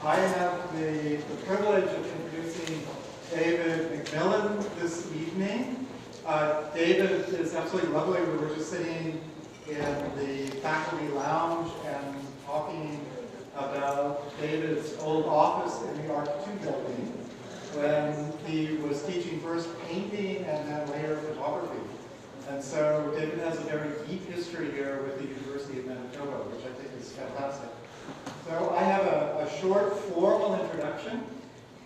I have the privilege of introducing David Mcmillan this evening. David is absolutely lovely. We were just sitting in the faculty lounge and talking about David's old office in the Arc 2 building when he was teaching first painting and then later photography. And so David has a very deep history here with the University of Manitoba, which I think is fantastic. So I have a short formal introduction,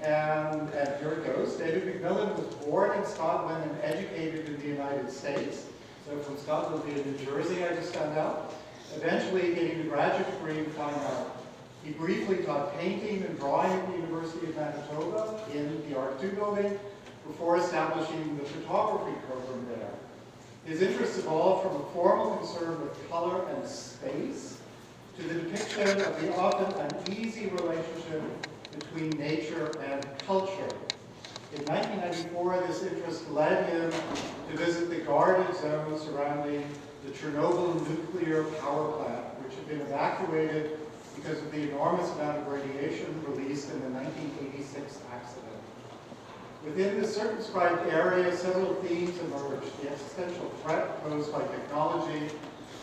and here it goes. David Mcmillan was born in Scotland and educated in the United States. So from Scotland to New Jersey, I just found out. Eventually getting a graduate degree in fine art. He briefly taught painting and drawing at the University of Manitoba in the Art 2 building before establishing the photography program there. His interests evolved from a formal concern with color and space to the depiction of the often uneasy relationship between nature and culture. In 1994, this interest led him to visit the guarded zone surrounding the Chernobyl nuclear power plant, which had been evacuated because of the enormous amount of radiation released in the 1986 accident. Within the circumscribed area, several themes emerged: the existential threat posed by technology,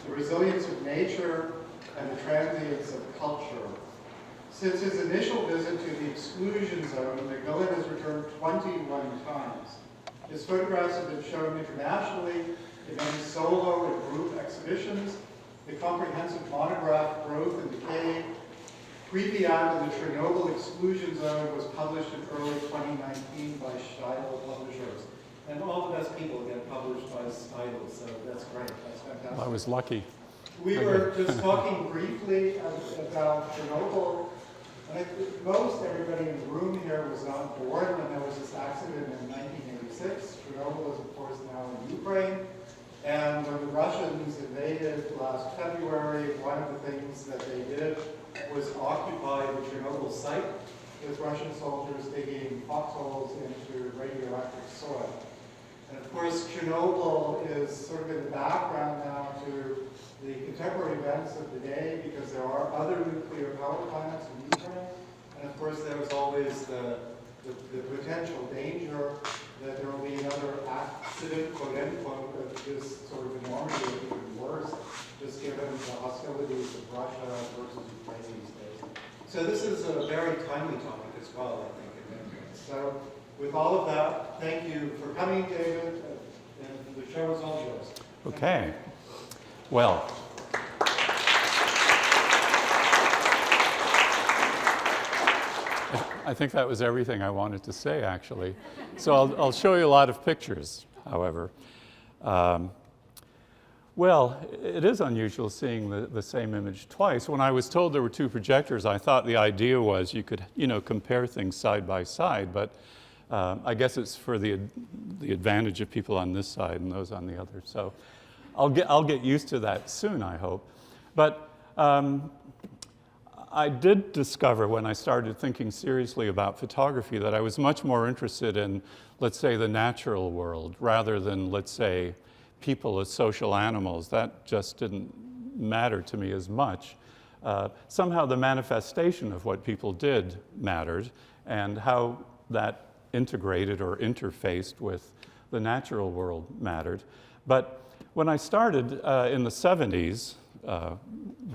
the resilience of nature, and the transience of culture. Since his initial visit to the exclusion zone, Mcmillan has returned 21 times. His photographs have been shown internationally in many solo and group exhibitions. The comprehensive monograph, Growth and Decay, Previat in the Chernobyl exclusion zone, was published in early 2019 by Steidl Publishers. And all the best people get published by Steidl, so that's great. That's fantastic. I was lucky. We were just talking briefly about Chernobyl. And I think most everybody in the room here was on board when there was this accident in 1986. Chernobyl is, of course, now in Ukraine. And when the Russians invaded last February, one of the things that they did was occupy the Chernobyl site with Russian soldiers digging foxholes into radioactive soil. And of course, Chernobyl is sort of in the background now to the contemporary events of the day because there are other nuclear power plants in Ukraine. And of course, there was always the potential danger that there will be another accident, quote unquote, of this sort of enormity, or even worse, just given the hostilities of Russia versus Ukraine these days. So this is a very timely topic as well, I think, in many ways. So with all of that, thank you for coming, David, and the show is all yours. Okay. Well, I think that was everything I wanted to say, actually. So I'll show you a lot of pictures, however. Well, it is unusual seeing the same image twice. When I was told there were two projectors, I thought the idea was you could, compare things side by side, but I guess it's for the advantage of people on this side and those on the other. So I'll get used to that soon, I hope. But I did discover when I started thinking seriously about photography that I was much more interested in, let's say, the natural world rather than, let's say, people as social animals. That just didn't matter to me as much. Somehow the manifestation of what people did mattered and how that integrated or interfaced with the natural world mattered. But when I started in the 70s,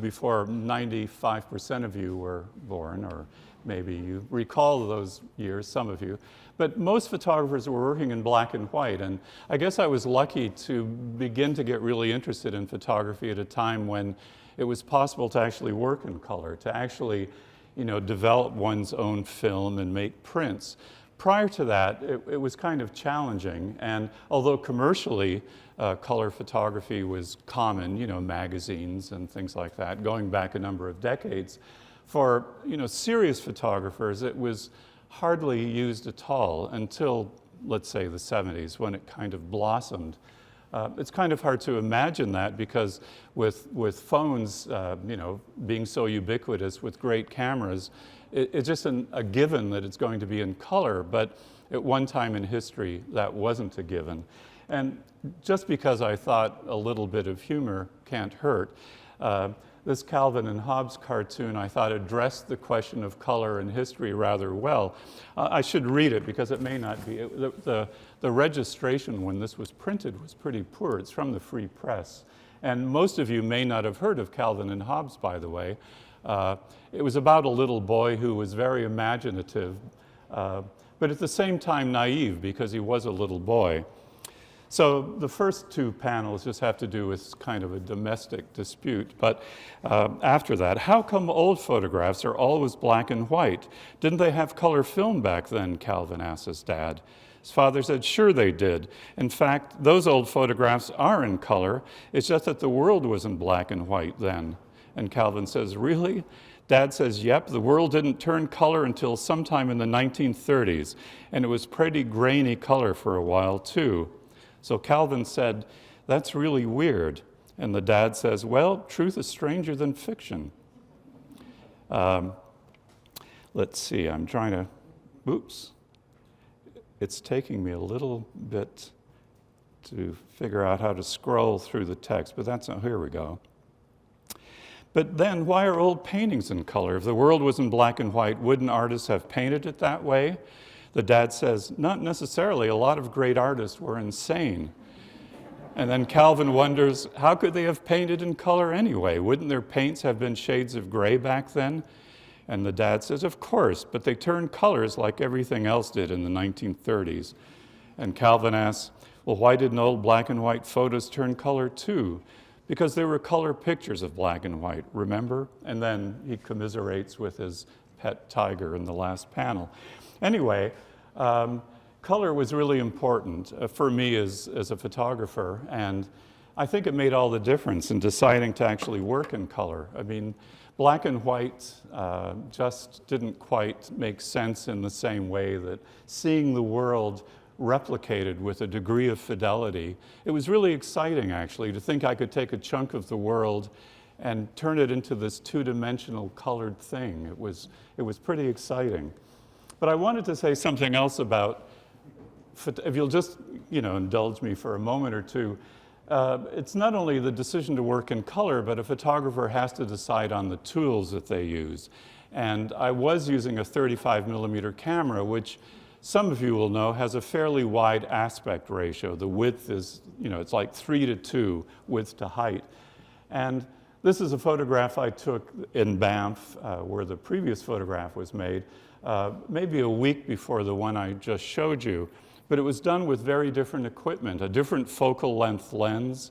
before 95% of you were born, or maybe you recall those years, some of you, but most photographers were working in black and white, and I guess I was lucky to begin to get really interested in photography at a time when it was possible to actually work in color, to actually, develop one's own film and make prints. Prior to that, it was kind of challenging, and although commercially color photography was common, magazines and things like that, going back a number of decades, for serious photographers, it was hardly used at all until, let's say, the 70s, when it kind of blossomed. It's kind of hard to imagine that because with phones, being so ubiquitous with great cameras, it's just a given that it's going to be in color, but at one time in history, that wasn't a given. And just because I thought a little bit of humor can't hurt, this Calvin and Hobbes cartoon, I thought, addressed the question of color in history rather well. I should read it because it may not be. The registration when this was printed was pretty poor. It's from the Free Press. And most of you may not have heard of Calvin and Hobbes, by the way. It was about a little boy who was very imaginative, but at the same time naive because he was a little boy. So the first two panels just have to do with kind of a domestic dispute. But after that, how come old photographs are always black and white? Didn't they have color film back then? Calvin asked his dad. His father said, sure they did. In fact, those old photographs are in color. It's just that the world was in black and white then. And Calvin says, really? Dad says, yep, the world didn't turn color until sometime in the 1930s. And it was pretty grainy color for a while, too. So Calvin said, that's really weird. And the dad says, well, truth is stranger than fiction. Let's see, I'm trying to, oops. It's taking me a little bit to figure out how to scroll through the text, but that's, here we go. But then, why are old paintings in color? If the world was in black and white, wouldn't artists have painted it that way? The dad says, not necessarily. A lot of great artists were insane. And then Calvin wonders, how could they have painted in color anyway? Wouldn't their paints have been shades of gray back then? And the dad says, of course, but they turned colors like everything else did in the 1930s. And Calvin asks, well, why didn't old black and white photos turn color too? Because there were color pictures of black and white, remember? And then he commiserates with his pet tiger in the last panel. Anyway, color was really important for me as a photographer, and I think it made all the difference in deciding to actually work in color. I mean, black and white just didn't quite make sense in the same way that seeing the world replicated with a degree of fidelity. It was really exciting, actually, to think I could take a chunk of the world and turn it into this two-dimensional colored thing. It was pretty exciting. But I wanted to say something else about, if you'll just, indulge me for a moment or two, it's not only the decision to work in color, but a photographer has to decide on the tools that they use. And I was using a 35 millimeter camera, which some of you will know has a fairly wide aspect ratio. The width is, it's like 3:2 width to height. And this is a photograph I took in Banff, where the previous photograph was made, maybe a week before the one I just showed you. But it was done with very different equipment, a different focal length lens.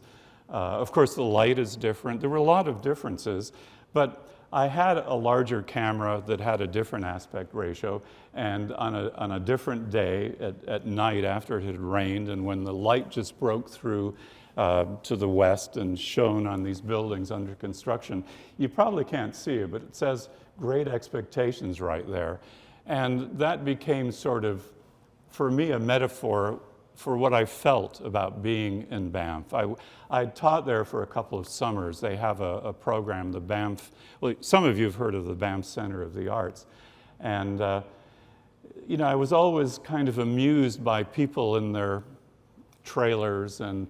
Of course, the light is different. There were a lot of differences, but I had a larger camera that had a different aspect ratio, and on a different day at night after it had rained, and when the light just broke through to the west and shone on these buildings under construction. You probably can't see it, but it says Great Expectations right there. And that became sort of, for me, a metaphor for what I felt about being in Banff. I taught there for a couple of summers. They have a program, the Banff, well, some of you have heard of the Banff Center of the Arts. And, I was always kind of amused by people in their trailers and,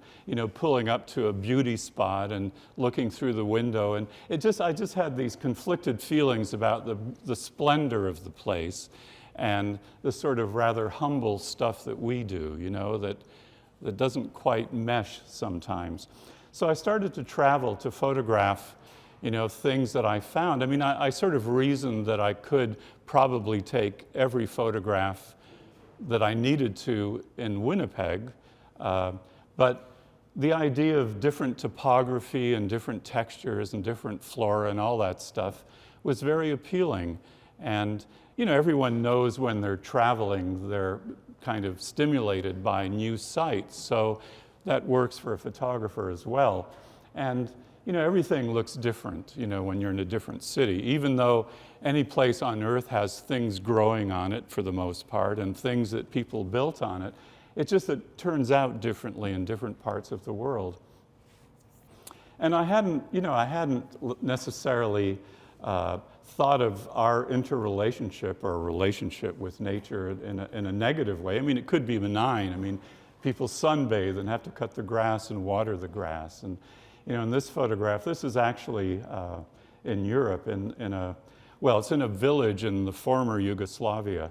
pulling up to a beauty spot and looking through the window. And I just had these conflicted feelings about the splendor of the place and the sort of rather humble stuff that we do, that doesn't quite mesh sometimes. So I started to travel to photograph, things that I found. I mean, I sort of reasoned that I could probably take every photograph that I needed to in Winnipeg, but the idea of different topography and different textures and different flora and all that stuff was very appealing. And everyone knows when they're traveling, they're kind of stimulated by new sights. So that works for a photographer as well. And, everything looks different, when you're in a different city, even though any place on earth has things growing on it for the most part and things that people built on it. It's just that it turns out differently in different parts of the world. And I hadn't necessarily thought of our interrelationship or relationship with nature in a negative way. I mean, it could be benign. I mean, people sunbathe and have to cut the grass and water the grass. And, in this photograph, this is actually in Europe, it's in a village in the former Yugoslavia.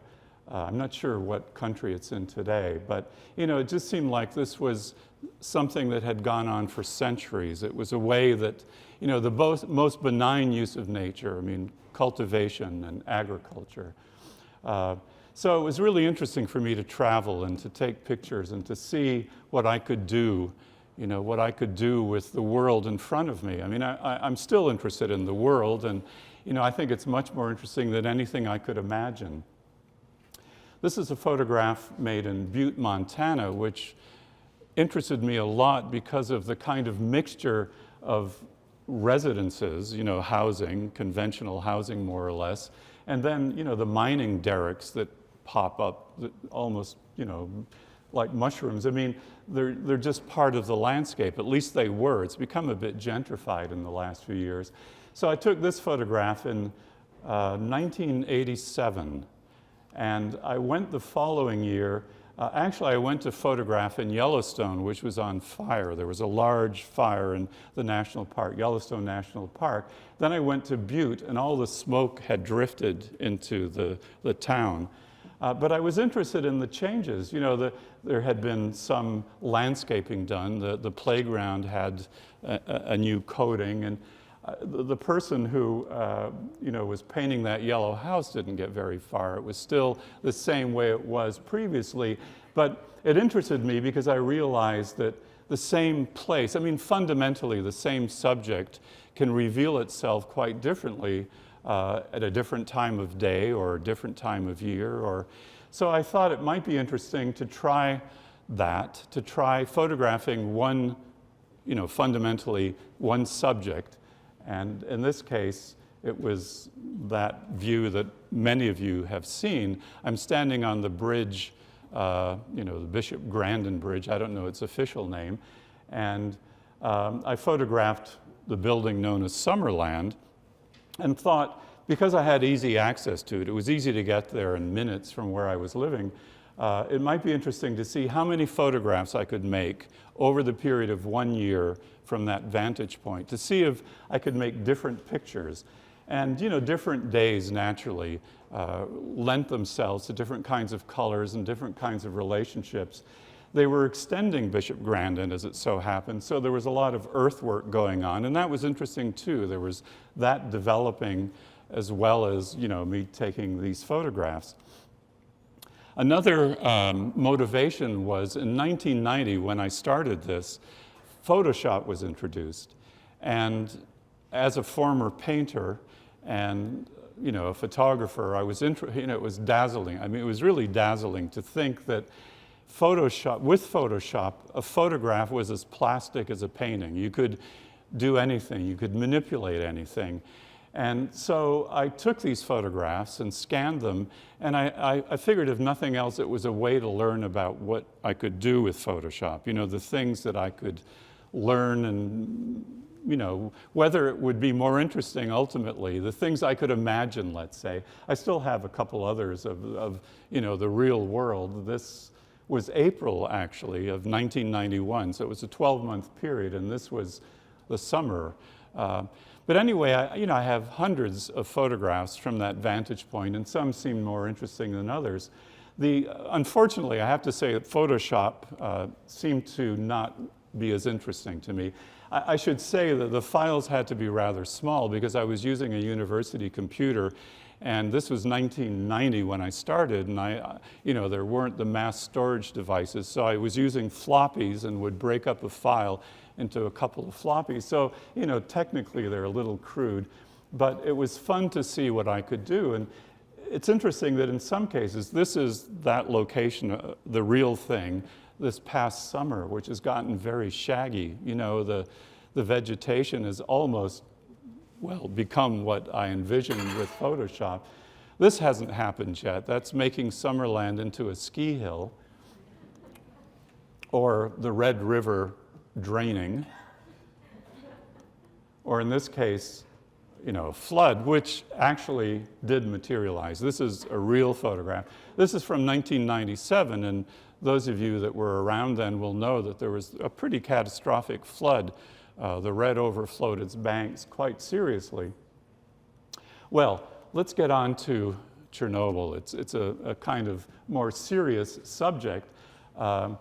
I'm not sure what country it's in today, but it just seemed like this was something that had gone on for centuries. It was a way that, the most benign use of nature, cultivation and agriculture. So it was really interesting for me to travel and to take pictures and to see what I could do, what I could do with the world in front of me. I'm still interested in the world, and, I think it's much more interesting than anything I could imagine. This is a photograph made in Butte, Montana, which interested me a lot because of the kind of mixture of residences, housing, conventional housing more or less, and then, the mining derricks that pop up that almost, like mushrooms. They're just part of the landscape. At least they were. It's become a bit gentrified in the last few years. So I took this photograph in 1987, and I went the following year. I went to photograph in Yellowstone, which was on fire. There was a large fire in the national park, Yellowstone National Park. Then I went to Butte, and all the smoke had drifted into the town. But I was interested in the changes. There had been some landscaping done. The playground had a new coating, and the person who was painting that yellow house didn't get very far. It was still the same way it was previously, but it interested me because I realized that the same place, fundamentally the same subject can reveal itself quite differently at a different time of day or a different time of year. So I thought it might be interesting to try photographing one, fundamentally one subject. And in this case, it was that view that many of you have seen. I'm standing on the bridge, the Bishop Grandin Bridge. I don't know its official name. And I photographed the building known as Summerland and thought, because I had easy access to it, it was easy to get there in minutes from where I was living, it might be interesting to see how many photographs I could make over the period of 1 year from that vantage point, to see if I could make different pictures. And different days naturally lent themselves to different kinds of colors and different kinds of relationships. They were extending Bishop Grandin, as it so happened, so there was a lot of earthwork going on, and that was interesting too. There was that developing as well as me taking these photographs. Another motivation was in 1990, when I started this, Photoshop was introduced. And as a former painter and a photographer, it was dazzling. It was really dazzling to think that with Photoshop, a photograph was as plastic as a painting. You could do anything, you could manipulate anything. And so I took these photographs and scanned them, and I figured if nothing else, it was a way to learn about what I could do with Photoshop, the things that I could learn and, whether it would be more interesting ultimately, the things I could imagine, let's say. I still have a couple others of the real world. This was April, actually, of 1991, so it was a 12-month period, and this was the summer. But anyway, I have hundreds of photographs from that vantage point, and some seem more interesting than others. Unfortunately, I have to say that Photoshop seemed to not be as interesting to me. I should say that the files had to be rather small because I was using a university computer, and this was 1990 when I started, and there weren't the mass storage devices, so I was using floppies and would break up a file into a couple of floppies. So, technically they're a little crude, but it was fun to see what I could do. And it's interesting that in some cases, this is that location, the real thing, this past summer, which has gotten very shaggy. The vegetation has almost, become what I envisioned with Photoshop. This hasn't happened yet. That's making Summerland into a ski hill, or the Red River draining, or in this case, flood, which actually did materialize. This is a real photograph. This is from 1997, and those of you that were around then will know that there was a pretty catastrophic flood. The Red overflowed its banks quite seriously. Well, let's get on to Chernobyl. It's a kind of more serious subject. I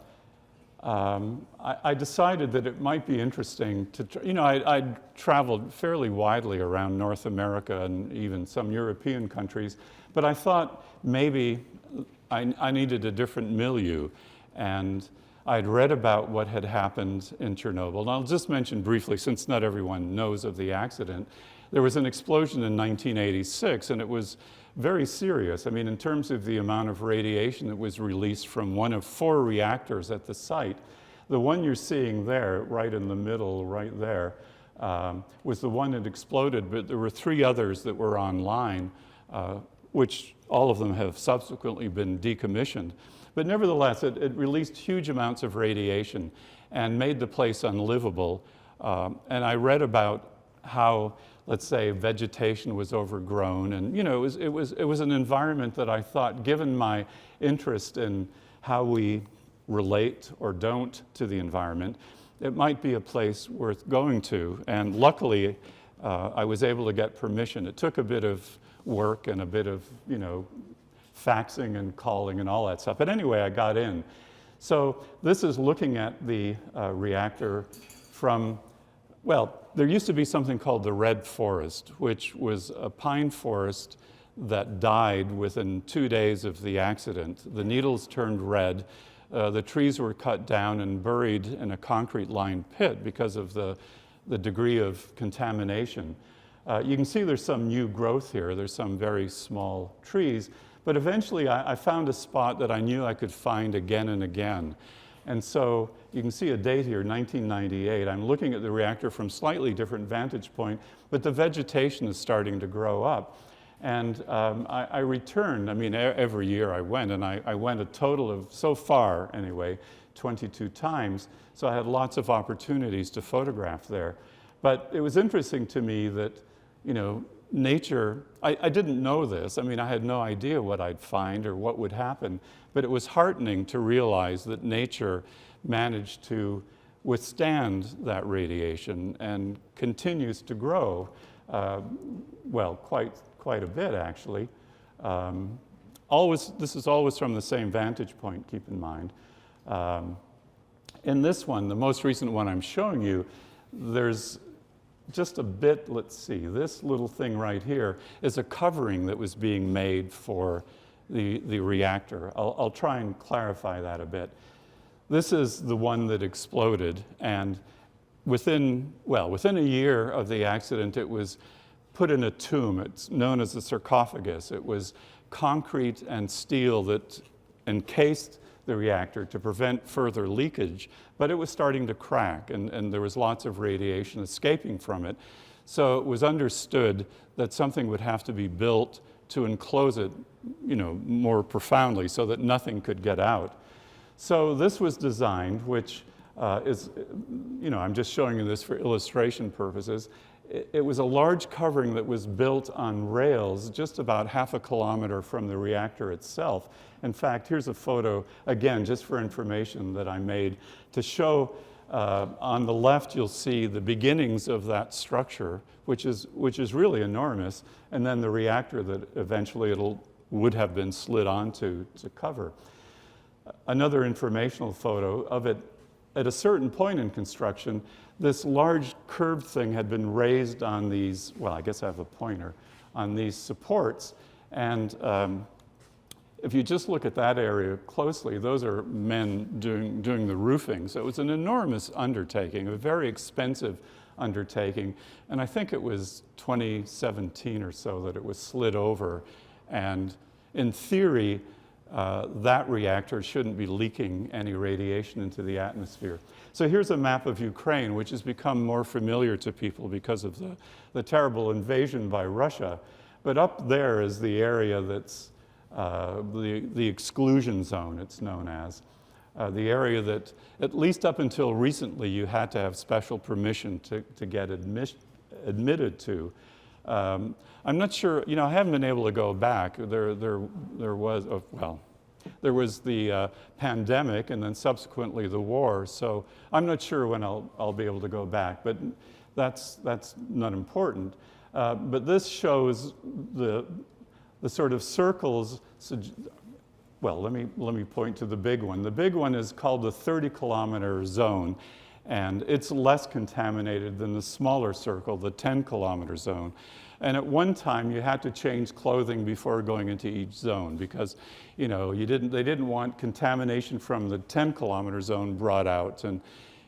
decided that it might be interesting to, I'd traveled fairly widely around North America and even some European countries, but I thought maybe I needed a different milieu. And I'd read about what had happened in Chernobyl. And I'll just mention briefly, since not everyone knows of the accident, there was an explosion in 1986, and it was very serious. I mean, in terms of the amount of radiation that was released from one of 4 reactors at the site, the one you're seeing there, right in the middle, right there, was the one that exploded, but there were 3 others that were online, which all of them have subsequently been decommissioned. But nevertheless, it released huge amounts of radiation and made the place unlivable. And I read about how, let's say, vegetation was overgrown, and it was an environment that I thought, given my interest in how we relate or don't to the environment, it might be a place worth going to. And luckily, I was able to get permission. It took a bit of work and a bit of, faxing and calling and all that stuff. But anyway, I got in. So this is looking at the reactor from, well, there used to be something called the Red Forest, which was a pine forest that died within 2 days of the accident. The needles turned red. The trees were cut down and buried in a concrete-lined pit because of the degree of contamination. You can see there's some new growth here. There's some very small trees. But eventually, I found a spot that I knew I could find again and again. And so you can see a date here, 1998. I'm looking at the reactor from slightly different vantage point, but the vegetation is starting to grow up. And I returned. I mean, every year I went, and I went a total of, so far anyway, 22 times. So I had lots of opportunities to photograph there. But it was interesting to me that, nature, I didn't know this. I mean, I had no idea what I'd find or what would happen, but it was heartening to realize that nature managed to withstand that radiation and continues to grow, well, quite a bit, actually. This is always from the same vantage point, keep in mind. In this one, the most recent one I'm showing you, there's just a bit, let's see, this little thing right here is a covering that was being made for the reactor. I'll try and clarify that a bit. This is the one that exploded, and within a year of the accident, it was put in a tomb. It's known as the sarcophagus. It was concrete and steel that encased the reactor to prevent further leakage, but it was starting to crack, and there was lots of radiation escaping from it. So it was understood that something would have to be built to enclose it, more profoundly so that nothing could get out. So this was designed, which is, I'm just showing you this for illustration purposes. It was a large covering that was built on rails just about half a kilometer from the reactor itself. In fact, here's a photo, again, just for information that I made to show. On the left, you'll see the beginnings of that structure, which is really enormous, and then the reactor that eventually would have been slid onto to cover. Another informational photo of it. At a certain point in construction, this large curved thing had been raised on these, well, I guess I have a pointer, on these supports. And if you just look at that area closely, those are men doing the roofing. So it was an enormous undertaking, a very expensive undertaking. And I think it was 2017 or so that it was slid over. And in theory, that reactor shouldn't be leaking any radiation into the atmosphere. So here's a map of Ukraine, which has become more familiar to people because of the terrible invasion by Russia. But up there is the area that's the exclusion zone, it's known as. The area that, at least up until recently, you had to have special permission to get admitted to. I'm not sure, I haven't been able to go back. There was the pandemic and then subsequently the war, so I'm not sure when I'll be able to go back, but that's not important. But this shows the sort of circles. Well, let me point to the big one. The big one is called the 30-kilometer zone, and it's less contaminated than the smaller circle, the 10-kilometer zone. And at one time, you had to change clothing before going into each zone because, they didn't want contamination from the 10-kilometer zone brought out. And,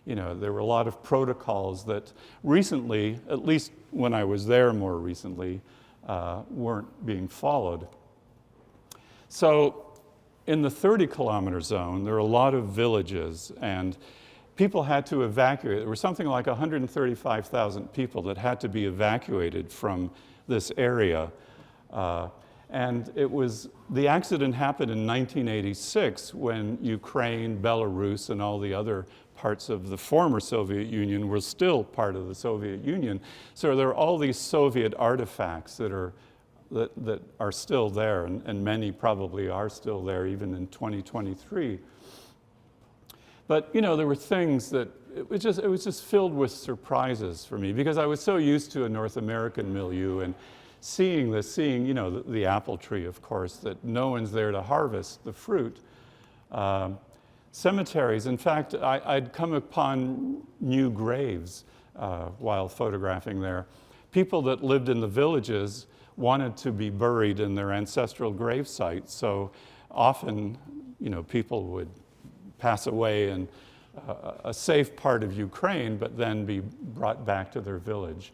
there were a lot of protocols that recently, at least when I was there more recently, weren't being followed. So in the 30-kilometer zone, there are a lot of villages, and people had to evacuate. There were something like 135,000 people that had to be evacuated from this area. And the accident happened in 1986 when Ukraine, Belarus, and all the other parts of the former Soviet Union were still part of the Soviet Union. So there are all these Soviet artifacts that are still there, and many probably are still there even in 2023. But there were things that it was just filled with surprises for me because I was so used to a North American milieu and seeing the apple tree, of course, that no one's there to harvest the fruit. Cemeteries, in fact, I'd come upon new graves while photographing there. People that lived in the villages wanted to be buried in their ancestral grave sites, so often, people would pass away in a safe part of Ukraine, but then be brought back to their village.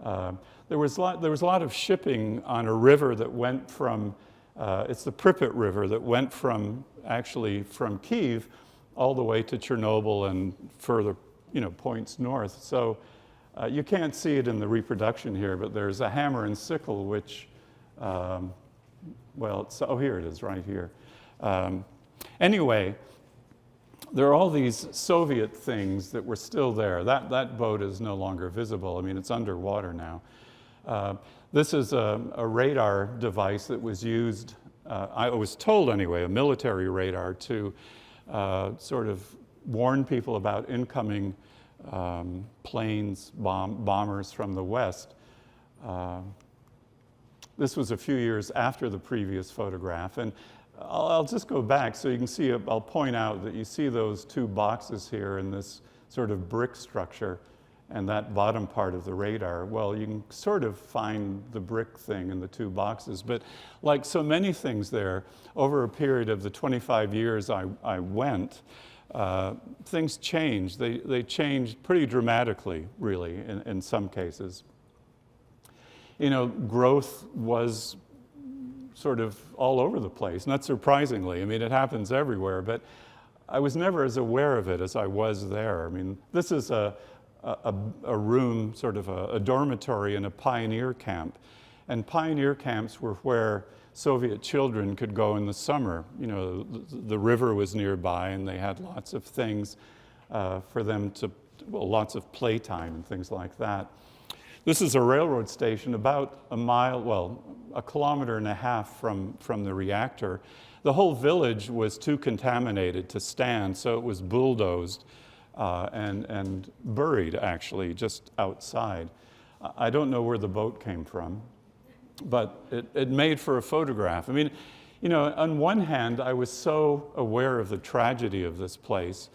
There was a lot of shipping on a river that went from, it's the Pripyat River that went from Kyiv all the way to Chernobyl and further, points north. So you can't see it in the reproduction here, but there's a hammer and sickle, which, here it is right here. Anyway, there are all these Soviet things that were still there. That boat is no longer visible. I mean, it's underwater now. This is a radar device that was used, I was told anyway, a military radar to sort of warn people about incoming planes, bombers from the west. This was a few years after the previous photograph. And I'll just go back so you can see, I'll point out that you see those two boxes here in this sort of brick structure and that bottom part of the radar. Well, you can sort of find the brick thing in the two boxes, but like so many things there, over a period of the 25 years I went, things changed. They changed pretty dramatically, really, in some cases. Growth was sort of all over the place, not surprisingly. I mean, it happens everywhere, but I was never as aware of it as I was there. I mean, this is a room, sort of a dormitory in a pioneer camp. And pioneer camps were where Soviet children could go in the summer. The river was nearby and they had lots of things for them lots of playtime and things like that. This is a railroad station about a kilometer and a half from the reactor. The whole village was too contaminated to stand, so it was bulldozed and buried, actually, just outside. I don't know where the boat came from, but it made for a photograph. I mean, on one hand, I was so aware of the tragedy of this place,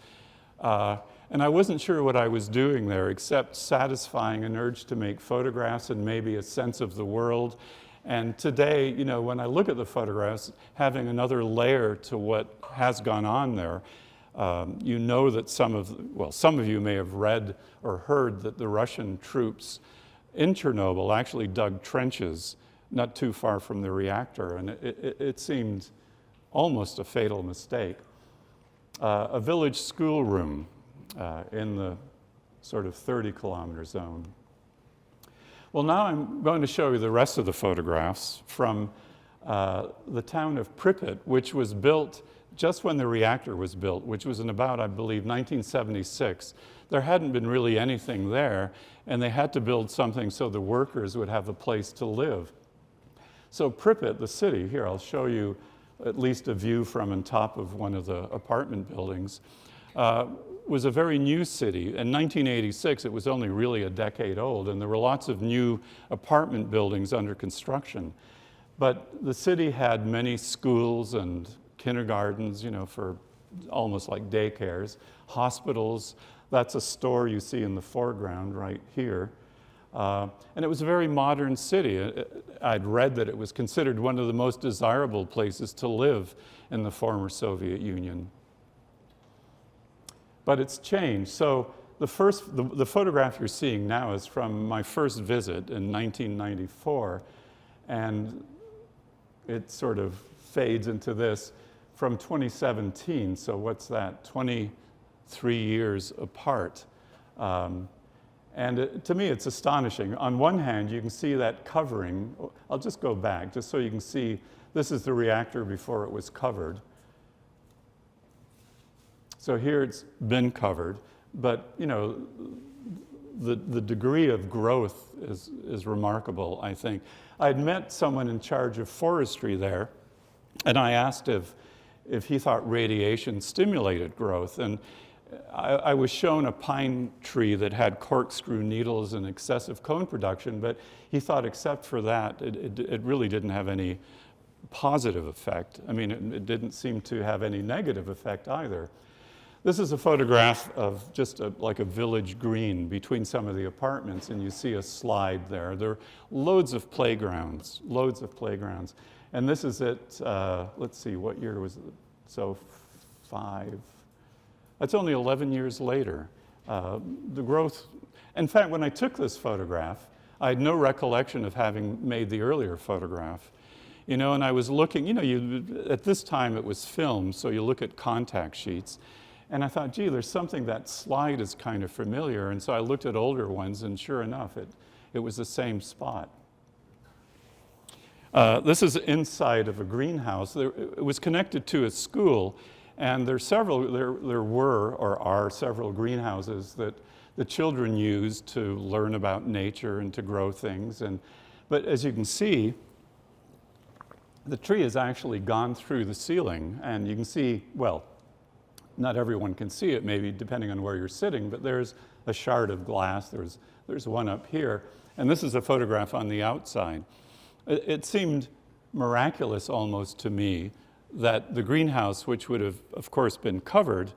and I wasn't sure what I was doing there, except satisfying an urge to make photographs and maybe a sense of the world. And today, when I look at the photographs, having another layer to what has gone on there, that some of you may have read or heard that the Russian troops in Chernobyl actually dug trenches not too far from the reactor, and it seemed almost a fatal mistake. A village schoolroom in the sort of 30-kilometer zone. Well, now I'm going to show you the rest of the photographs from the town of Pripyat, which was built just when the reactor was built, which was in about, I believe, 1976. There hadn't been really anything there, and they had to build something so the workers would have a place to live. So Pripyat, the city, here I'll show you at least a view from on top of one of the apartment buildings, was a very new city. In 1986, it was only really a decade old, and there were lots of new apartment buildings under construction. But the city had many schools and kindergartens, for almost like daycares, hospitals. That's a store you see in the foreground right here. And it was a very modern city. I'd read that it was considered one of the most desirable places to live in the former Soviet Union. But it's changed. So the photograph you're seeing now is from my first visit in 1994, and it sort of fades into this from 2017. So what's that? 23 years apart. And to me, it's astonishing. On one hand, you can see that covering. I'll just go back, just so you can see. This is the reactor before it was covered. So here it's been covered, but the degree of growth is remarkable, I think. I'd met someone in charge of forestry there, and I asked if he thought radiation stimulated growth. And I was shown a pine tree that had corkscrew needles and excessive cone production, but he thought except for that, it really didn't have any positive effect. I mean, it didn't seem to have any negative effect either. This is a photograph of just like a village green between some of the apartments, and you see a slide there. There are loads of playgrounds. And this is it, let's see, what year was it? So 5. That's only 11 years later. The growth, in fact, when I took this photograph, I had no recollection of having made the earlier photograph. And I was looking, at this time it was film, so you look at contact sheets. And I thought, gee, there's something, that slide is kind of familiar. And so I looked at older ones, and sure enough, it was the same spot. This is inside of a greenhouse. It was connected to a school, and there were or are several greenhouses that the children use to learn about nature and to grow things. But as you can see, the tree has actually gone through the ceiling, and you can see, well, not everyone can see it, maybe depending on where you're sitting, but there's a shard of glass. There's one up here, and this is a photograph on the outside. It seemed miraculous almost to me that the greenhouse, which would have, of course, been covered,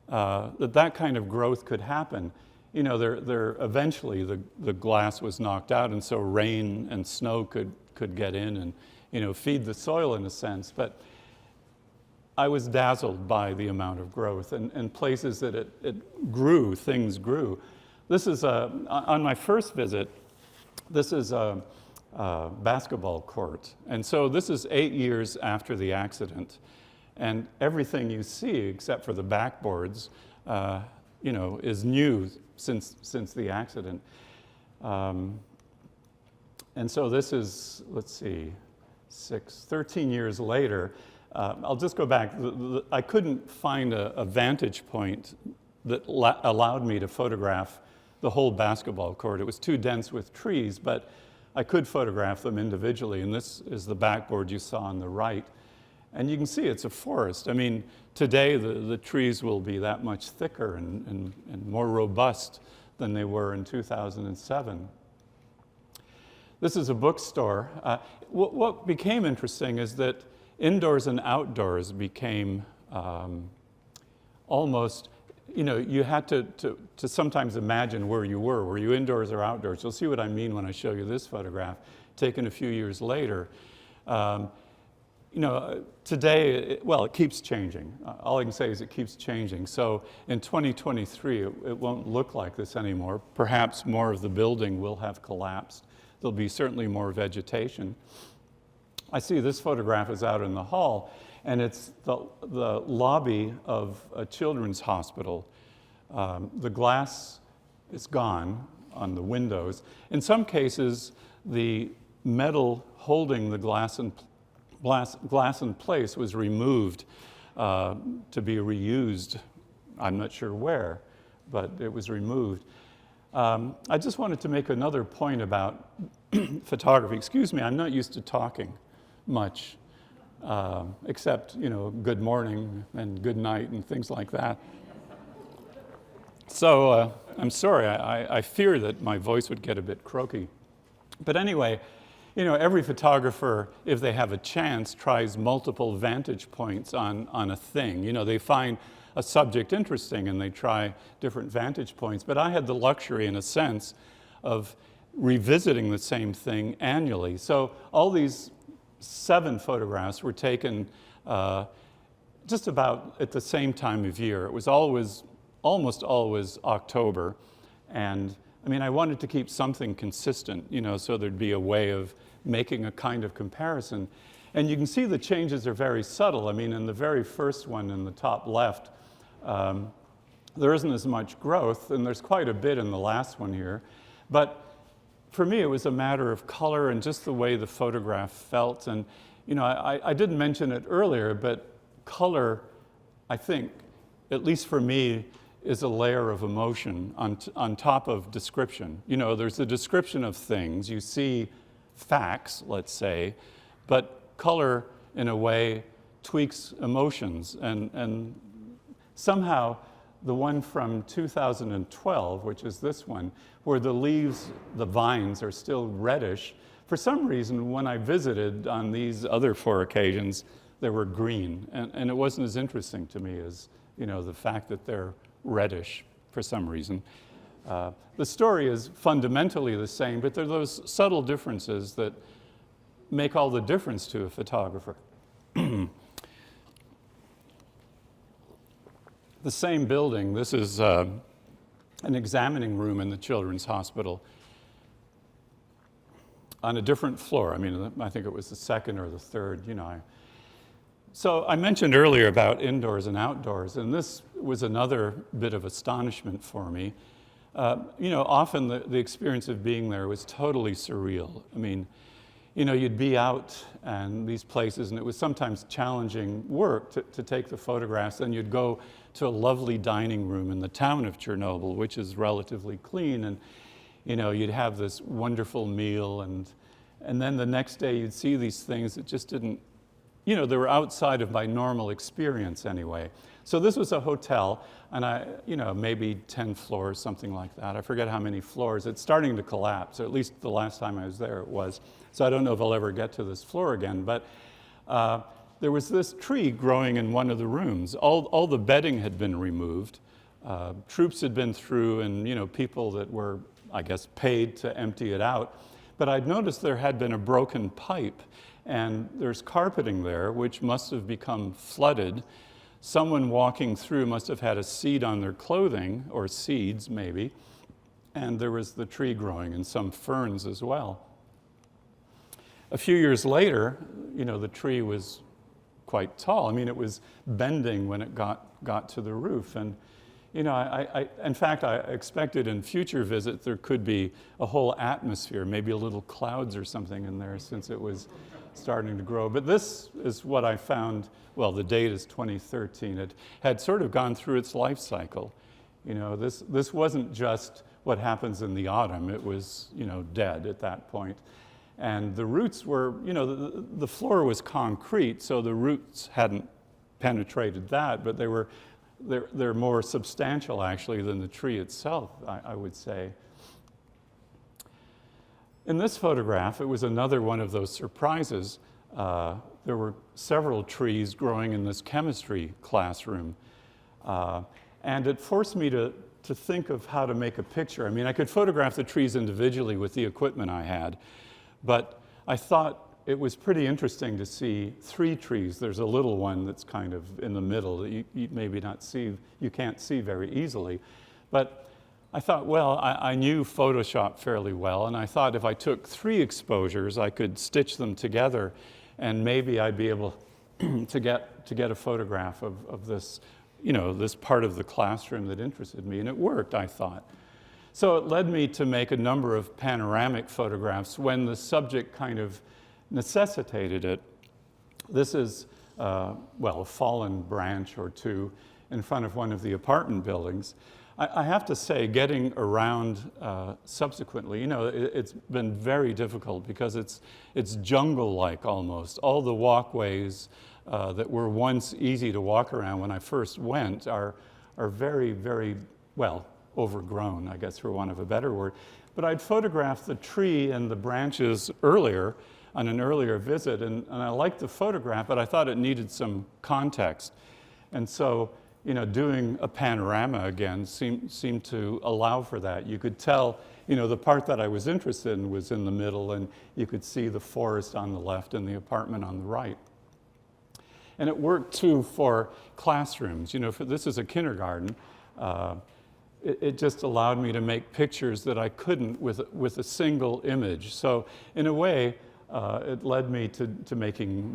that kind of growth could happen. Eventually the glass was knocked out, and so rain and snow could get in and feed the soil in a sense. But I was dazzled by the amount of growth and places that it grew, things grew. This is, on my first visit, this is a basketball court. And so this is 8 years after the accident. And everything you see, except for the backboards, is new since the accident. And so this is, let's see, 13 years later. I'll just go back. I couldn't find a vantage point that allowed me to photograph the whole basketball court. It was too dense with trees, but I could photograph them individually. And this is the backboard you saw on the right. And you can see it's a forest. I mean, today the trees will be that much thicker and more robust than they were in 2007. This is a bookstore. What became interesting is that indoors and outdoors became almost, you had to sometimes imagine where you were. Were you indoors or outdoors? You'll see what I mean when I show you this photograph, taken a few years later. Today, it keeps changing. All I can say is it keeps changing. So in 2023, it won't look like this anymore. Perhaps more of the building will have collapsed. There'll be certainly more vegetation. I see this photograph is out in the hall, and it's the lobby of a children's hospital. The glass is gone on the windows. In some cases, the metal holding the glass in place was removed to be reused. I'm not sure where, but it was removed. I just wanted to make another point about photography. Excuse me, I'm not used to talking much, except, good morning and good night and things like that. So I'm sorry, I fear that my voice would get a bit croaky. But anyway, every photographer, if they have a chance, tries multiple vantage points on a thing. They find a subject interesting and they try different vantage points. But I had the luxury, in a sense, of revisiting the same thing annually. So all these 7 photographs were taken just about at the same time of year. It was almost always October. And I wanted to keep something consistent, so there'd be a way of making a kind of comparison. And you can see the changes are very subtle. In the very first one in the top left, there isn't as much growth, and there's quite a bit in the last one here. But for me, it was a matter of color and just the way the photograph felt. And, I didn't mention it earlier, but color, I think, at least for me, is a layer of emotion on top of description. There's a description of things. You see facts, let's say, but color, in a way, tweaks emotions. And somehow, the one from 2012, which is this one, where the leaves, the vines, are still reddish, for some reason, when I visited on these other 4 occasions, they were green. And it wasn't as interesting to me as, the fact that they're reddish for some reason. The story is fundamentally the same, but there are those subtle differences that make all the difference to a photographer. The same building, this is an examining room in the Children's Hospital on a different floor. I think it was the 2nd or the 3rd, So I mentioned earlier about indoors and outdoors, and this was another bit of astonishment for me. Often the experience of being there was totally surreal. You'd be out and these places, and it was sometimes challenging work to take the photographs. Then you'd go to a lovely dining room in the town of Chernobyl, which is relatively clean, and you'd have this wonderful meal, and then the next day you'd see these things that just didn't, they were outside of my normal experience anyway. So this was a hotel, and maybe 10 floors, something like that. I forget how many floors. It's starting to collapse, or at least the last time I was there it was. So I don't know if I'll ever get to this floor again, but there was this tree growing in one of the rooms. All the bedding had been removed. Troops had been through, and people that were, I guess, paid to empty it out. But I'd noticed there had been a broken pipe, and there's carpeting there, which must have become flooded. Someone walking through must have had a seed on their clothing, or seeds maybe, and there was the tree growing and some ferns as well. A few years later, the tree was quite tall. It was bending when it got to the roof. And, in fact, I expected in future visits there could be a whole atmosphere, maybe a little clouds or something in there, since it was starting to grow. But this is what I found. Well, the date is 2013. It had sort of gone through its life cycle. This wasn't just what happens in the autumn. It was, dead at that point. And the roots were, the floor was concrete, so the roots hadn't penetrated that, but they're more substantial, actually, than the tree itself, I would say. In this photograph, it was another one of those surprises. There were several trees growing in this chemistry classroom. And it forced me to think of how to make a picture. I could photograph the trees individually with the equipment I had, but I thought it was pretty interesting to see 3 trees. There's a little one that's kind of in the middle that you maybe not see, you can't see very easily. But I thought, well, I knew Photoshop fairly well, and I thought if I took 3 exposures, I could stitch them together, and maybe I'd be able to get a photograph of this, this part of the classroom that interested me, and it worked, I thought. So it led me to make a number of panoramic photographs when the subject kind of necessitated it. This is, a fallen branch or 2 in front of one of the apartment buildings. I have to say, getting around subsequently, it's been very difficult because it's jungle-like almost. All the walkways that were once easy to walk around when I first went are very, very, overgrown, I guess, for want of a better word. But I'd photographed the tree and the branches earlier, on an earlier visit, and I liked the photograph, but I thought it needed some context. And so, doing a panorama again seemed to allow for that. You could tell, the part that I was interested in was in the middle, and you could see the forest on the left and the apartment on the right. And it worked too for classrooms. This is a kindergarten. It just allowed me to make pictures that I couldn't with a single image. So in a way, it led me to making,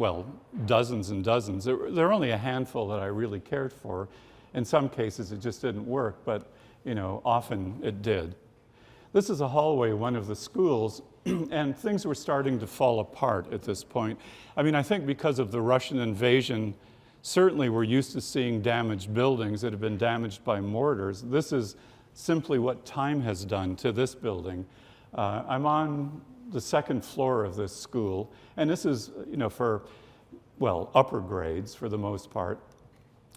dozens and dozens. There were only a handful that I really cared for. In some cases, it just didn't work, but often it did. This is a hallway, one of the schools, and things were starting to fall apart at this point. I think because of the Russian invasion, certainly we're used to seeing damaged buildings that have been damaged by mortars. This is simply what time has done to this building. I'm on the second floor of this school, and this is, for, upper grades for the most part.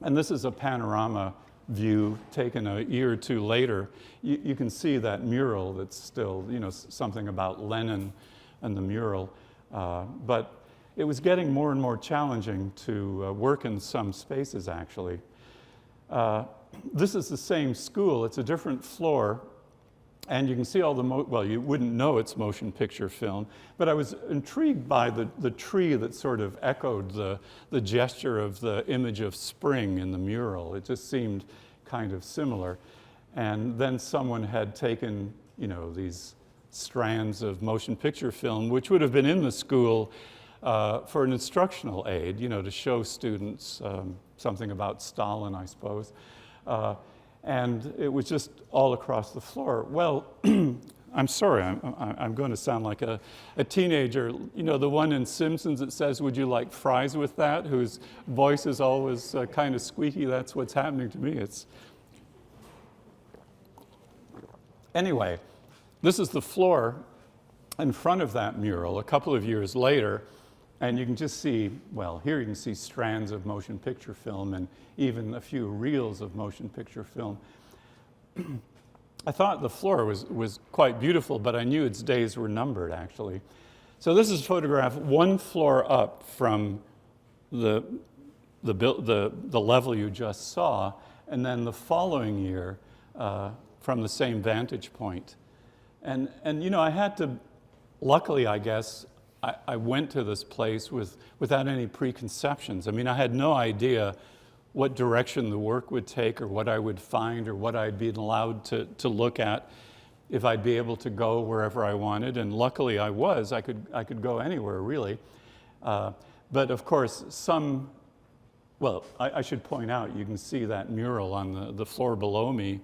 And this is a panorama view taken a year or two later. You can see that mural that's still, something about Lenin and the mural. But it was getting more and more challenging to work in some spaces, actually. This is the same school. It's a different floor. And you can see all the, you wouldn't know it's motion picture film, but I was intrigued by the tree that sort of echoed the gesture of the image of spring in the mural. It just seemed kind of similar. And then someone had taken, these strands of motion picture film, which would have been in the school for an instructional aid, to show students something about Stalin, I suppose. And it was just all across the floor. Well, I'm sorry, I'm going to sound like a teenager. The one in Simpsons that says, "Would you like fries with that?" whose voice is always kind of squeaky. That's what's happening to me. Anyway, this is the floor in front of that mural a couple of years later. And you can just see, here you can see strands of motion picture film and even a few reels of motion picture film. I thought the floor was quite beautiful, but I knew its days were numbered, actually. So this is a photograph one floor up from the level you just saw, and then the following year from the same vantage point. And I had to, luckily, I guess, I went to this place without any preconceptions. I had no idea what direction the work would take or what I would find or what I'd be allowed to look at, if I'd be able to go wherever I wanted. And luckily I was. I could go anywhere, really. But of course, I should point out, you can see that mural on the floor below me.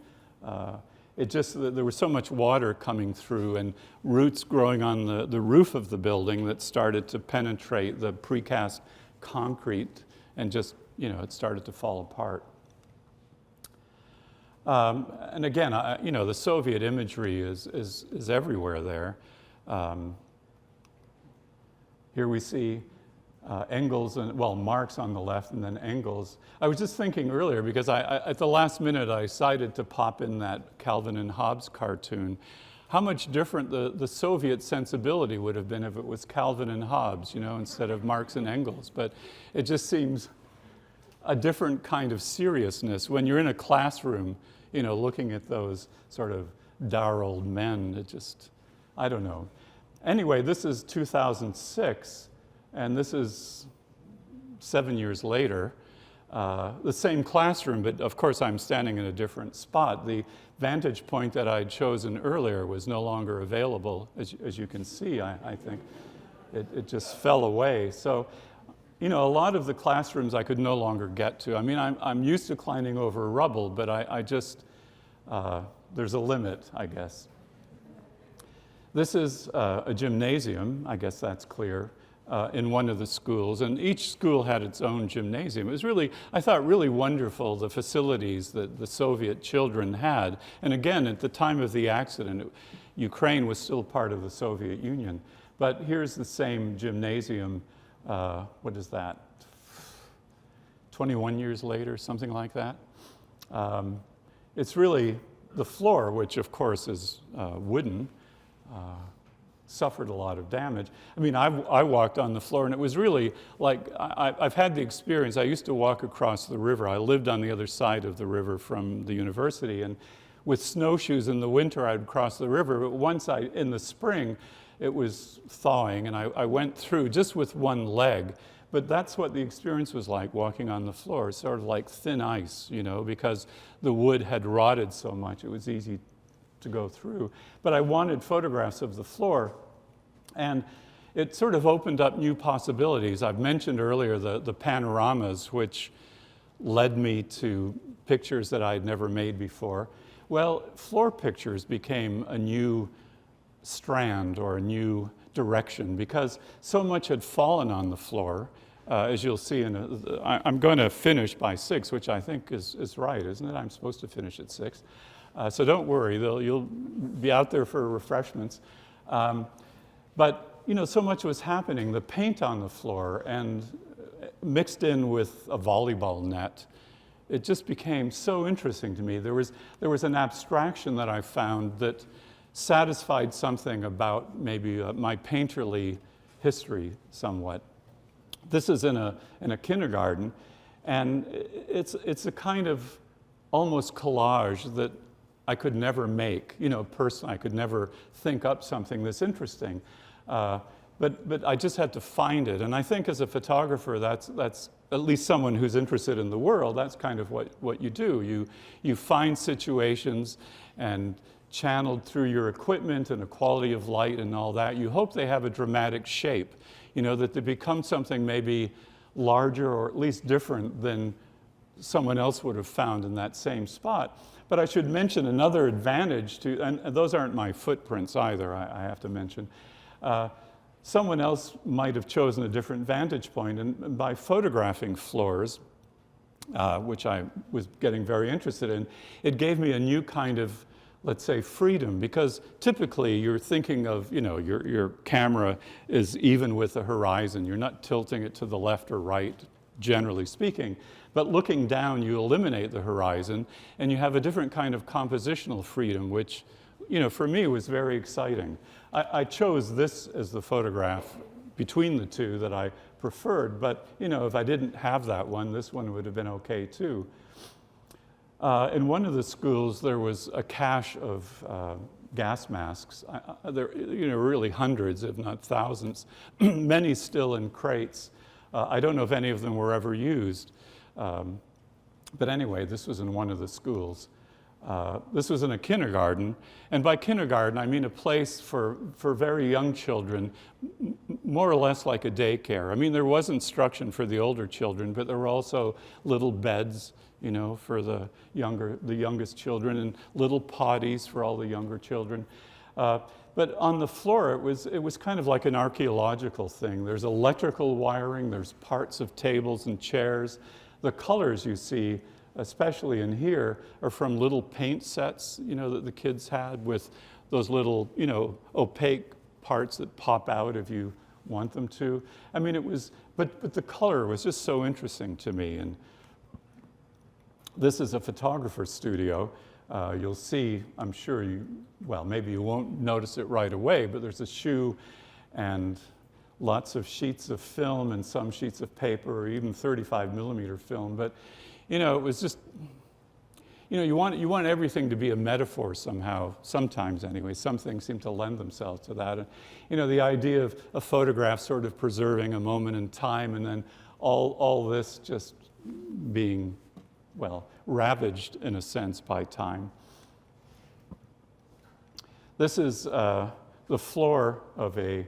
There was so much water coming through and roots growing on the roof of the building that started to penetrate the precast concrete, and just, it started to fall apart. And again, the Soviet imagery is everywhere there. Here we see Engels and, Marx on the left, and then Engels. I was just thinking earlier, because at the last minute I decided to pop in that Calvin and Hobbes cartoon, how much different the Soviet sensibility would have been if it was Calvin and Hobbes, instead of Marx and Engels. But it just seems a different kind of seriousness when you're in a classroom, looking at those sort of dour old men. I don't know. Anyway, this is 2006. And this is 7 years later, the same classroom, but of course I'm standing in a different spot. The vantage point that I'd chosen earlier was no longer available, as you can see, I think. It just fell away. So, a lot of the classrooms I could no longer get to. I'm used to climbing over rubble, but there's a limit, I guess. This is a gymnasium, I guess that's clear. In one of the schools, and each school had its own gymnasium. It was really, I thought, really wonderful, the facilities that the Soviet children had. And again, at the time of the accident, Ukraine was still part of the Soviet Union. But here's the same gymnasium, what is that, 21 years later, something like that. It's really the floor, which of course is wooden, suffered a lot of damage. I mean, I walked on the floor, and it was really like, I've had the experience. I used to walk across the river. I lived on the other side of the river from the university, and with snowshoes in the winter, I'd cross the river. But once in the spring, it was thawing, and I went through just with one leg. But that's what the experience was like, walking on the floor, sort of like thin ice, you know, because the wood had rotted so much. It was easy to go through. But I wanted photographs of the floor, and it sort of opened up new possibilities. I've mentioned earlier the panoramas, which led me to pictures that I had never made before. Well, floor pictures became a new strand or a new direction because so much had fallen on the floor. As you'll see, I'm going to finish by 6, which I think is right, isn't it? I'm supposed to finish at 6. So don't worry, you'll be out there for refreshments. But, you know, so much was happening. The paint on the floor and mixed in with a volleyball net, it just became so interesting to me. There was an abstraction that I found that satisfied something about maybe my painterly history somewhat. This is in a kindergarten, and it's a kind of almost collage that I could never make, you know, personally. I could never think up something this interesting. But I just had to find it. And I think as a photographer, that's at least someone who's interested in the world, that's kind of what you do. You find situations, and channeled through your equipment and a quality of light and all that, you hope they have a dramatic shape, you know, that they become something maybe larger or at least different than someone else would have found in that same spot. But I should mention another advantage to, and those aren't my footprints either, I have to mention. Someone else might have chosen a different vantage point, and by photographing floors, which I was getting very interested in, it gave me a new kind of, let's say, freedom, because typically you're thinking of, you know, your camera is even with the horizon. You're not tilting it to the left or right, generally speaking. But looking down, you eliminate the horizon, and you have a different kind of compositional freedom, which, you know, for me was very exciting. I chose this as the photograph between the two that I preferred, but, you know, if I didn't have that one, this one would have been okay too. In one of the schools, there was a cache of gas masks. There, you know, really hundreds, if not thousands, many still in crates. I don't know if any of them were ever used. But anyway, this was in one of the schools. This was in a kindergarten, and by kindergarten I mean a place for very young children, more or less like a daycare. I mean, there was instruction for the older children, but there were also little beds, you know, for the youngest children, and little potties for all the younger children. But on the floor, it was kind of like an archaeological thing. There's electrical wiring, there's parts of tables and chairs. The colors you see, especially in here, are from little paint sets, you know, that the kids had with those little, you know, opaque parts that pop out if you want them to. I mean, it was, but the color was just so interesting to me. And this is a photographer's studio. You'll see, I'm sure well, maybe you won't notice it right away, but there's a shoe and lots of sheets of film and some sheets of paper, or even 35 millimeter film. But, you know, it was just, you know, you want everything to be a metaphor somehow, sometimes anyway. Some things seem to lend themselves to that. And, you know, the idea of a photograph sort of preserving a moment in time, and then all this just being, well, ravaged in a sense by time. This is the floor of a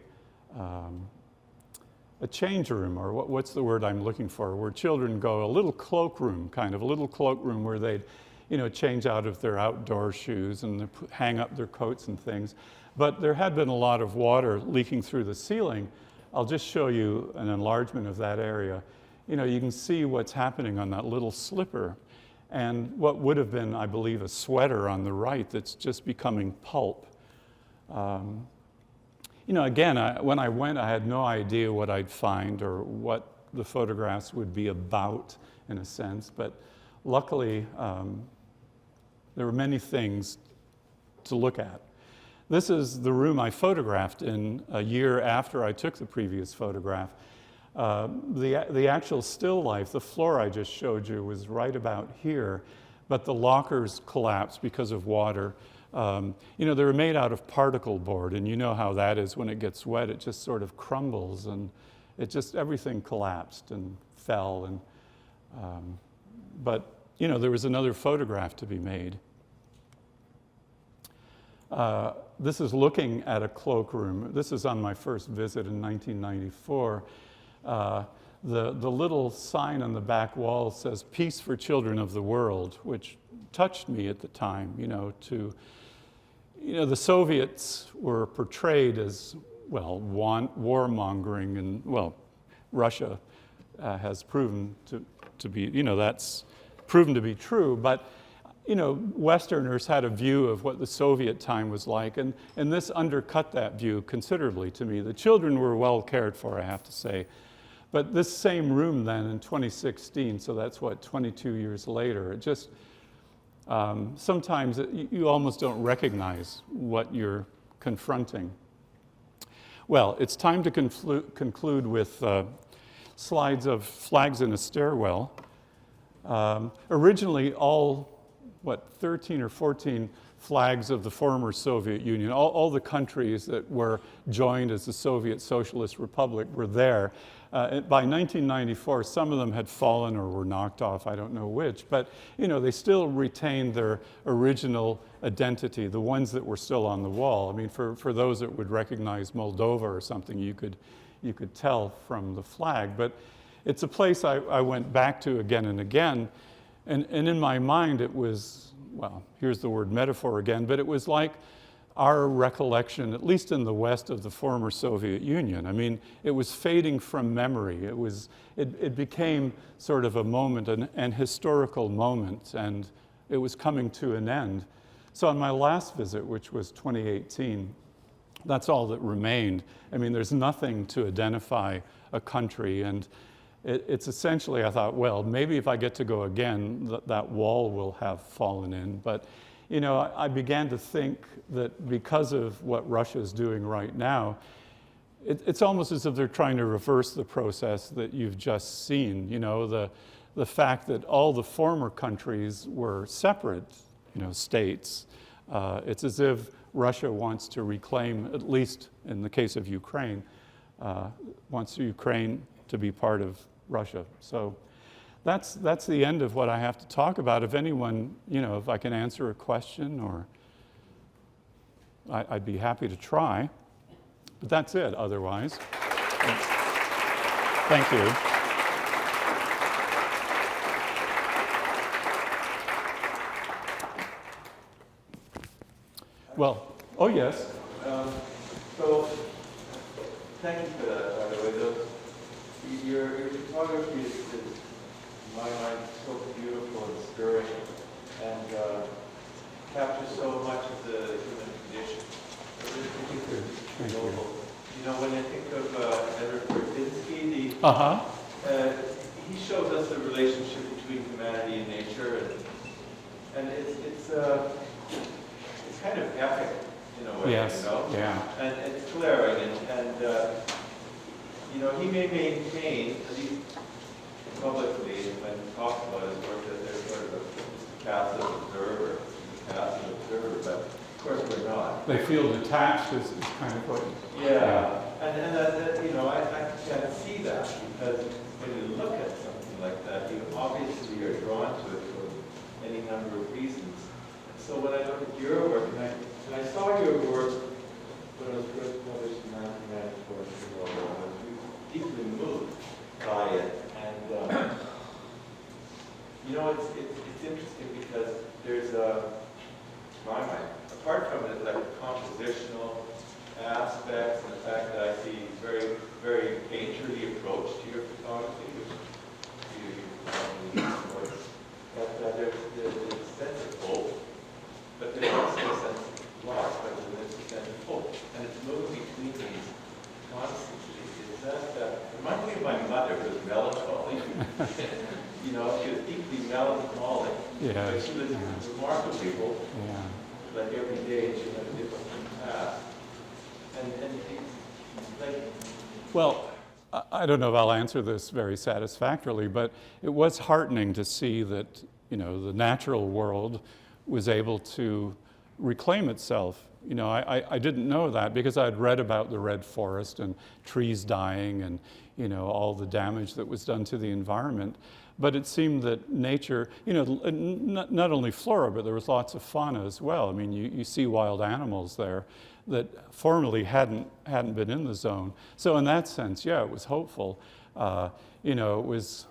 change room, or what's the word I'm looking for, where children go, a little cloakroom, kind of a little cloakroom where they'd, you know, change out of their outdoor shoes and hang up their coats and things. But there had been a lot of water leaking through the ceiling. I'll just show you an enlargement of that area. You know, you can see what's happening on that little slipper, and what would have been, I believe, a sweater on the right that's just becoming pulp. You know, again, when I went, I had no idea what I'd find or what the photographs would be about, in a sense. But luckily, there were many things to look at. This is the room I photographed in a year after I took the previous photograph. The actual still life, the floor I just showed you, was right about here, but the lockers collapsed because of water. They were made out of particle board, and you know how that is when it gets wet. It just sort of crumbles, and everything collapsed and fell. But there was another photograph to be made. This is looking at a cloakroom. This is on my first visit in 1994. The little sign on the back wall says, "Peace for Children of the World," which touched me at the time, the Soviets were portrayed as, well, warmongering, and, well, Russia has proven to be, that's proven to be true, but, Westerners had a view of what the Soviet time was like, and this undercut that view considerably to me. The children were well cared for, I have to say. But this same room then in 2016, so that's 22 years later, it just, sometimes you almost don't recognize what you're confronting. Well, it's time to conclude with slides of flags in a stairwell. Originally, all, 13 or 14 flags of the former Soviet Union, all the countries that were joined as the Soviet Socialist Republic were there. By 1994, some of them had fallen or were knocked off, I don't know which, but they still retained their original identity, the ones that were still on the wall. I mean, for those that would recognize Moldova or something, you could tell from the flag. But it's a place I went back to again and again, and in my mind it was, well, here's the word metaphor again, but it was like our recollection, at least in the West, of the former Soviet Union. I mean, it was fading from memory. It became sort of a moment, an historical moment, and it was coming to an end. So on my last visit, which was 2018, that's all that remained. I mean, there's nothing to identify a country, and it's essentially, I thought, well, maybe if I get to go again, that wall will have fallen in. But I began to think that because of what Russia is doing right now, it's almost as if they're trying to reverse the process that you've just seen. The fact that all the former countries were separate, states. It's as if Russia wants to reclaim, at least in the case of Ukraine, wants Ukraine to be part of Russia. So that's the end of what I have to talk about. If anyone, if I can answer a question, or I'd be happy to try. But that's it otherwise. Thank you. Well, oh yes. So, thank you for that, by the way. Your photography is, in my mind, so beautiful and stirring, and captures so much of the human condition. Thank you. When I think of Edward Berdinsky, he shows us the relationship between humanity and nature, and it's kind of epic in a way, Yes. Yeah. And it's glaring, and he may maintain, at least publicly, when talked about his work, that there's sort of a passive observer, but of course we're not. They feel detached is kind of what. Yeah. And I can't see that, because when you look at something like that, you obviously are drawn to it for any number of reasons. So when I look at your work, and I saw your work when it was first published in 1994, I was deeply moved by it. And it's interesting because there's my mind, apart from it, like compositional aspects and the fact that I see very, very painterly approach to your photography, which you support, but there's a sense of hope, but there's also a sense of loss, but there's a sense of hope, and it's moving between these constantly. Reminds me of my mother, who was melancholy. She was deeply melancholic, Yeah. I see the remarkable people, Yeah. like every day, she had a different path. And like, Well, I don't know if I'll answer this very satisfactorily, but it was heartening to see that, you know, the natural world was able to reclaim itself. You know, I didn't know that because I'd read about the red forest and trees dying and, you know, all the damage that was done to the environment. But it seemed that nature, you know, not only flora, but there was lots of fauna as well. I mean, you see wild animals there that formerly hadn't been in the zone. So in that sense, yeah, it was hopeful. You know, it was,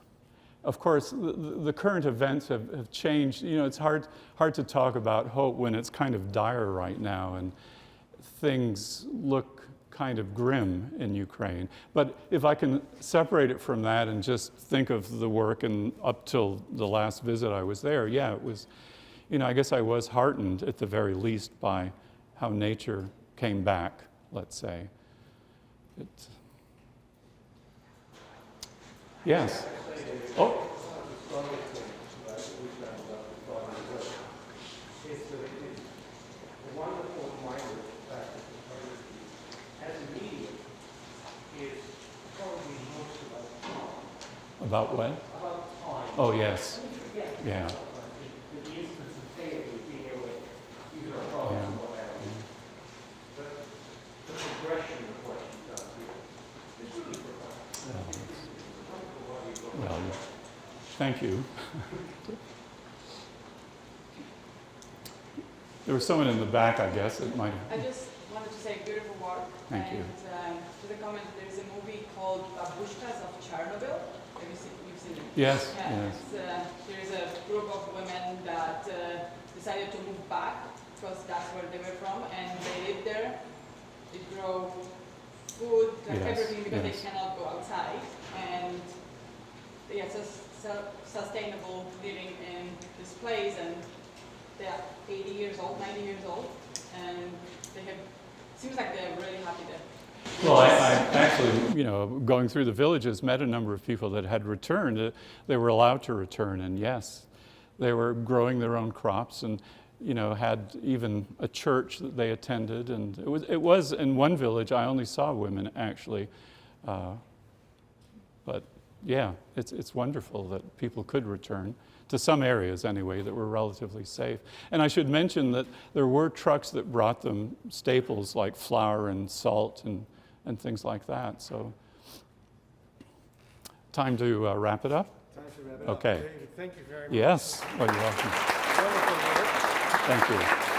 of course, the current events have changed. You know, it's hard to talk about hope when it's kind of dire right now and things look kind of grim in Ukraine. But if I can separate it from that and just think of the work and up till the last visit I was there, yeah, it was, you know, I guess I was heartened at the very least by how nature came back, let's say. Yes. Oh. It's a wonderful reminder that as a medium is probably most About what? about time. Oh, yes. Yeah. The instance of theory being able to use our problems and whatever. But the progression of what she's done here is really profound. Well, thank you. There was someone in the back, I guess, that might I have. just wanted to say beautiful work. Thank you. And to the comment, there's a movie called Babushkas of Chernobyl. Have you seen, you've seen it? Yes, Yeah, yes. there's a group of women that decided to move back because that's where they were from, and they lived there. They grow food, like Yes, everything, because yes. they cannot go outside. And yeah, sustainable living in this place, and they're 80 years old, 90 years old, and they have, seems like they're really happy there. Well, I actually, you know, going through the villages, met a number of people that had returned. They were allowed to return, and yes, they were growing their own crops, and you know, had even a church that they attended. And it was in one village. I only saw women actually, but yeah, it's wonderful that people could return to some areas anyway that were relatively safe. And I should mention that there were trucks that brought them staples like flour and salt and things like that. So time to wrap it up? Time to wrap it up. Okay. David, thank you very much. Yes. Well, you're welcome. Wonderful work. Thank you.